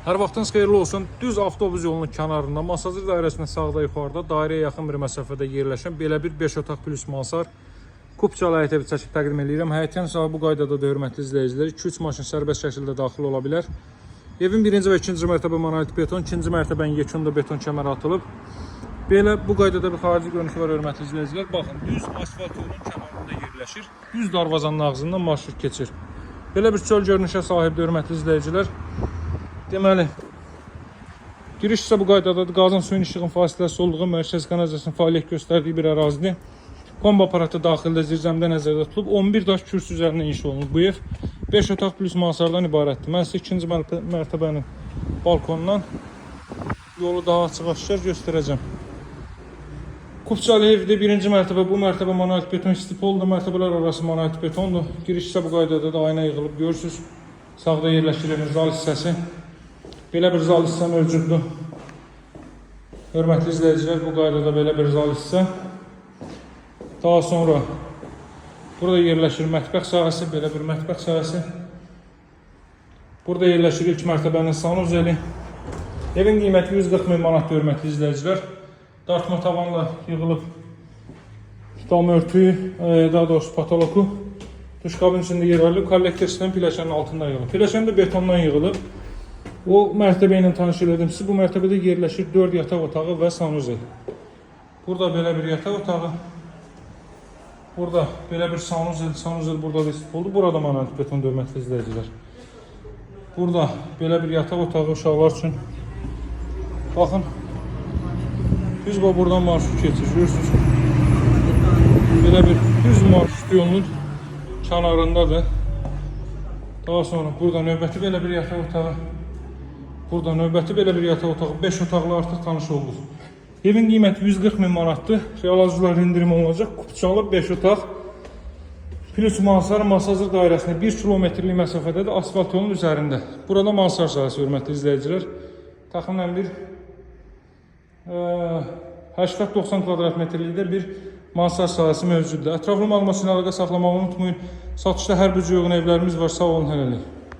Hər vaxtınız xeyirli olsun. Düz avtobus yolunun kənarında, Masazır dairəsində sağda yuxarıda, dairəyə yaxın bir məsafədə yerləşən belə bir 5 otaq plus mansar Kupçalı həyət evi çəkib təqdim edirəm. Həyətin sahibi bu qaydada da hörmətli izləyicilər 2-3 maşın sərbəst şəkildə daxil ola bilər. Evin 1-ci və 2-ci mərtəbə monolit beton, 2-ci mərtəbənin yekunda beton kəməri atılıb. Belə bu qaydada bir xarici görünüşü var hörmətli izləyicilər. Baxın, düz asfalt yolunun kənarında yerləşir. Düz darvazanın ağzından marşrut keçir. Belə bir çöl görünüşə sahibdir hörmətli izləyicilər. Deməli, giriş isə bu qaydadadır. Qazın suyun işığın fasiləsi olduğu mərkəz kanalizasının fəaliyyət göstərdiyi bir ərazidir. Kombi aparatı daxildə zirzəmidə nəzərdə tutulub. 11 daş kürsü üzərində inşa olunub. Bu ev 5 otaq plus mansardan ibarətdir. Mən sizə 2-ci mərtəbənin balkonundan yolu daha açıq-aşkar göstərəcəm. Kupçalı evdə 1-ci mərtəbə, bu mərtəbə monolit beton stipoldur. Mərtəbələr arası monolit betondur. Giriş isə bu qaydada da ayna yığılıb. Görürsünüz, sağda yerləşdirilmiş zal hissəsi. Belə bir zal hissə mövcuddur. Hörmətli izləyicilər, bu qaydada belə bir zal hissə. Daha sonra burada yerləşir mətbəx sahəsi, belə bir mətbəx sahəsi. Burada yerləşir ilk mərtəbənin sanuzeli. Evin qiyməti 140 min manatdır hörmətli izləyicilər. Dartma tavanla yığılıb dam örtüyü, daha doğrusu patoloku duşqabın içində yer alıb, kollektor sistemi pilləkənin altında yığılıb. Pilləkən də betondan yığılıb. O mərtəbə ilə tanış elədim sizi. Bu mərtəbədə yerləşir 4 yataq otağı və sanuzel. Burada belə bir yataq otağı. Burada belə bir sanuzel burada da istif oldu. Burada monolit beton hörmətli izləyicilər. Burada belə bir yataq otağı uşaqlar üçün. Baxın. Düz buradan marşrut keçir. Görürsünüz. Belə bir düz marşrut yolunun kənarındadır. Daha sonra burada növbəti belə bir yataq otağı. Burada növbəti belə bir yataq otağı. 5 otaqlı artıq tanış olduq. Evin qiyməti 140 min manatdır. Real arzlar indirim olunacaq. Kupçalı 5 otaq. Plus mansar Masazır dairəsində 1 kilometrlik məsafədədir. Asfalt yolun üzərində. Burada mansar sahəsi hörmətli izləyicilər. Təxminən bir 80-90 kvadrat metrlikdə bir mansar sahəsi mövcuddur. Ətraflı məlumat üçün əlaqə saxlamağı unutmayın. Satışda hər bir cür uyğun evlərimiz var. Sağ olun, hələlik.